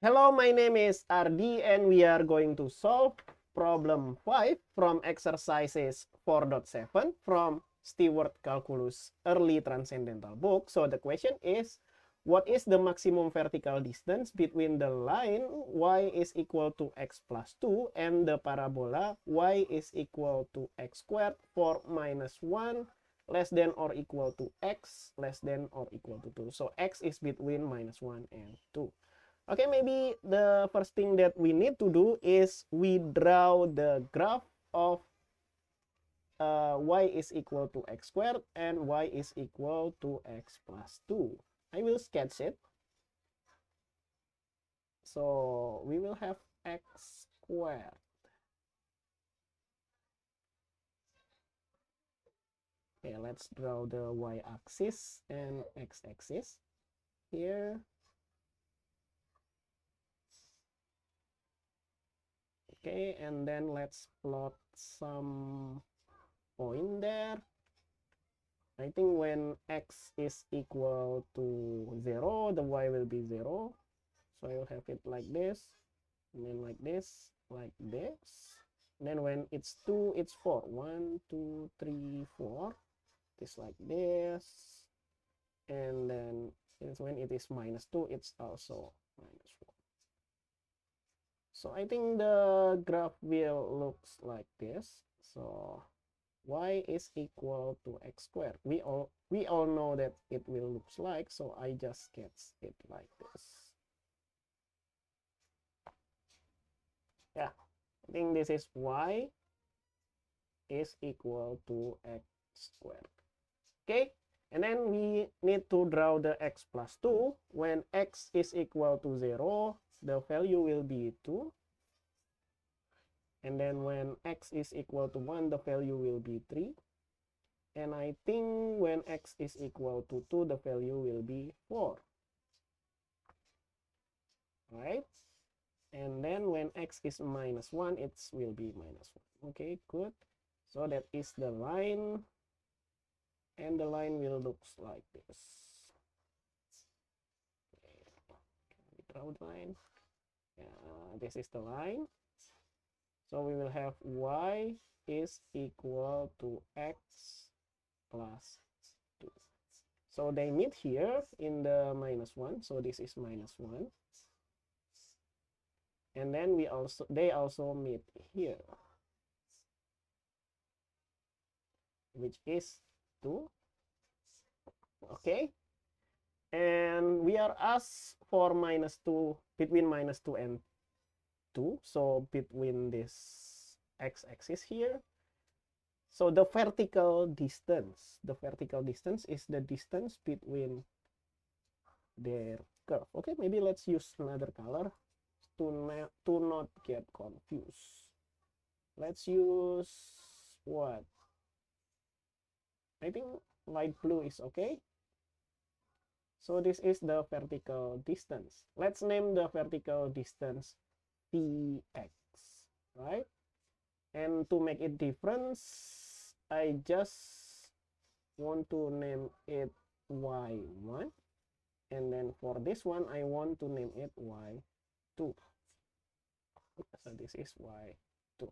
Hello, my name is Ardi and we are going to solve problem 5 from exercises 4.7 from Stewart Calculus early transcendental book. So the question is, what is the maximum vertical distance between the line y is equal to x plus 2 and the parabola y is equal to x squared for minus 1 less than or equal to x less than or equal to 2. So x is between minus 1 and 2. Okay, maybe the first thing that we need to do is we draw the graph of y is equal to x squared and y is equal to x plus 2. I will sketch it. So we will have x squared. Okay, let's draw the y-axis and x-axis here. Okay, and then let's plot some point there. I think when x is equal to 0, the y will be 0. So I will have it like this, and then like this, like this. And then when it's 2, it's 4. 1, 2, 3, 4. It's like this. And then when it is minus 2, it's also minus 4. So I think the graph will looks like this. So y is equal to x squared. We all know that it will looks like, so I just sketch it like this. Yeah, I think this is y is equal to x squared. Okay, and then we need to draw the x plus 2. When x is equal to 0, the value will be 2. And then when x is equal to 1, the value will be 3. And I think when x is equal to 2, the value will be 4. Right? And then when x is minus 1, it will be minus 1. Okay, good. So that is the line. And the line will look like this. Okay, draw the line. This is the line. So we will have y is equal to x plus 2. So they meet here in the minus 1. So this is minus 1. And then they also meet here, which is 2. Okay. And we are asked for minus 2, between minus 2 and 2. So between this x-axis here. So the vertical distance is the distance between their curve. Okay, maybe let's use another color to not get confused. Let's use what? I think light blue is okay. So this is the vertical distance. Let's name the vertical distance px, right? And to make it different, I just want to name it y1. And then for this one, I want to name it y2. So this is y2.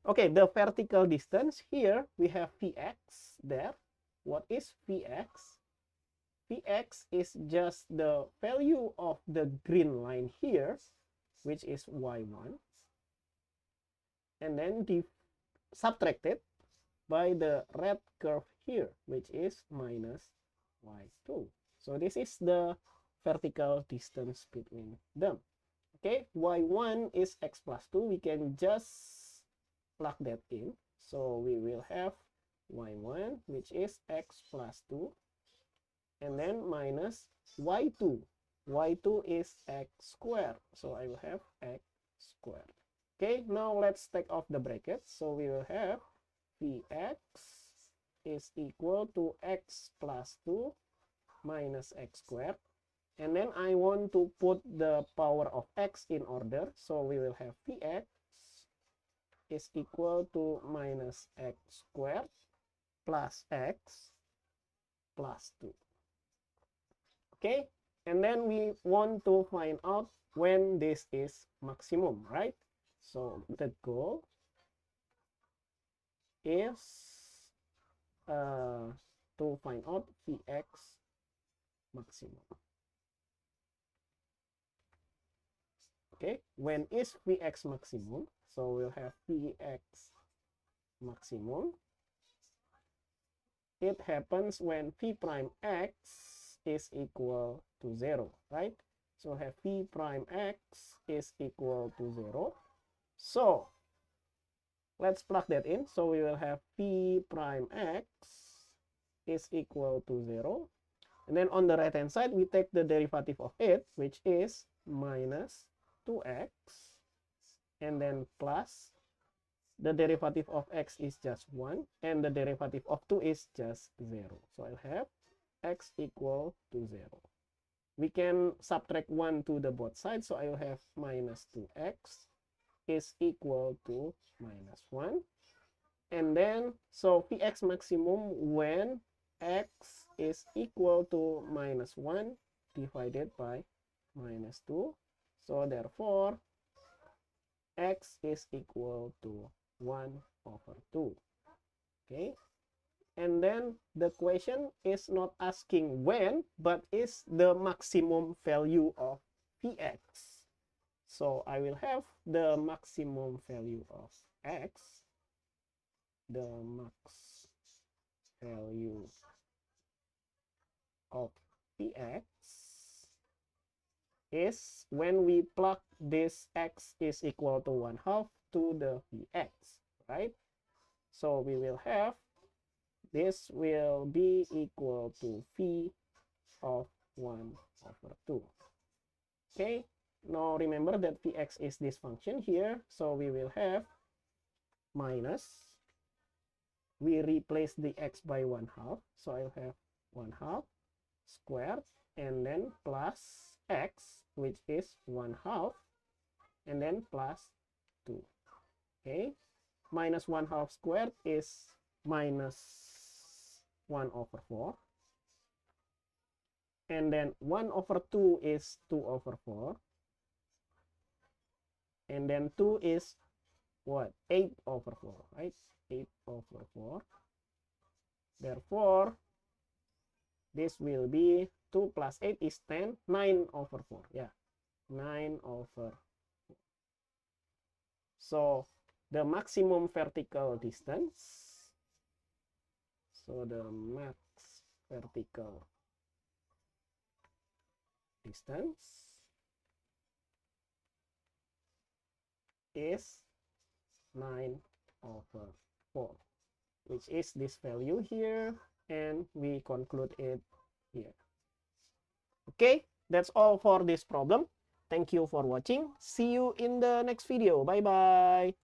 Okay, the vertical distance here, we have Vx there. What is Vx? Vx is just the value of the green line here, which is y1. And then subtracted by the red curve here, which is minus y2. So this is the vertical distance between them. Okay, y1 is x plus 2. We can just plug that in. So we will have y1, which is x plus 2. And then minus y2. y2 is x squared. So I will have x squared. Okay, now let's take off the brackets. So we will have Vx is equal to x plus 2 minus x squared. And then I want to put the power of x in order. So we will have Vx is equal to minus x squared plus x plus 2. Okay, And then we want to find out when this is maximum, right? So the goal is to find out Vx maximum. Okay, when is Vx maximum? So we'll have Vx maximum. It happens when v prime x is equal to 0, right? So have v prime x is equal to 0. So let's plug that in. So we will have v prime x is equal to 0. And then on the right hand side, we take the derivative of it, which is minus 2x, and then plus the derivative of x is just 1, and the derivative of 2 is just 0. So I'll have x equal to 0. We can subtract 1 to the both sides, so I'll have minus 2x is equal to minus 1. And then, so Vx maximum when x is equal to minus 1 divided by minus 2. So therefore, x is equal to 1 over 2. Okay. And then the question is not asking when, but is the maximum value of Vx. So I will have the maximum value of x, the max value of Vx is when we plug this x is equal to 1/2 to the Vx, right? So we will have this will be equal to v of 1 over 2. Okay, now remember that Vx is this function here, so we will have minus, we replace the x by 1/2, so I'll have 1/2 squared, and then plus x, which is 1/2, and then plus 2. Okay, minus 1/2 squared is minus 1 over 4, and then 1 over 2 is 2 over 4, and then 2 is what? 8 over 4, right? 8 over 4. Therefore, this will be 2 plus 8 is 10, 9 over 4. Yeah, 9 over 4. So the maximum vertical distance, so the max vertical distance is 9 over 4, which is this value here, and we conclude it here. Okay, that's all for this problem. Thank you for watching. See you in the next video. Bye bye.